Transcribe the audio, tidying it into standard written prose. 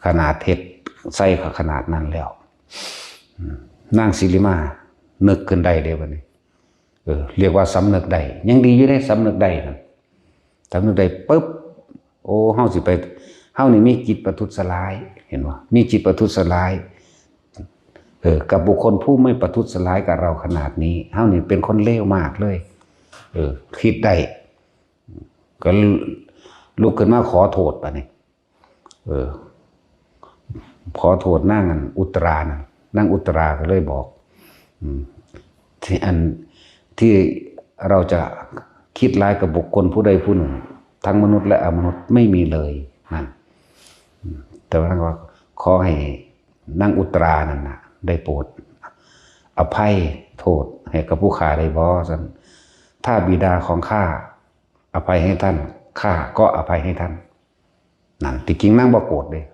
ขนาดเฮ็ดใส่ขนาดนั้นแล้วนางศิริมานึกขึ้นได้เด้บัดนี้เรียกว่าสำนึกได้ยังดีอยู่ได้สำนึกได้นั่นสำนึกได้ปุ๊บโอ้เฮาสิไปเฮานี่มีจิตประทุษร้ายเห็นบ่มีจิตประทุษร้ายกับบุคคลผู้ไม่ประทุษร้ายกับเราขนาดนี้เฮานี่เป็นคนเลวมากเลยคิดได้ก็ลุกขึ้นมาขอโทษป่ะนี่ขอโทษนั่งอุตรานั่งอุตราก็เลยบอกที่เราจะคิดร้ายกับบุคคลผู้ใดผู้หนึ่งทั้งมนุษย์และอมนุษย์ไม่มีเลยนั่นแต่ว่าขอให้นั่งอุตรานั่นนะได้โปรดอภัยโทษให้กับผู้ฆ่าได้บ่ซั่นถ้าบิดาของข้าอภัยให้ท่านข้าก็อภัยให้ท่านนั่นที่จริงนั่งบ่โกรธเลย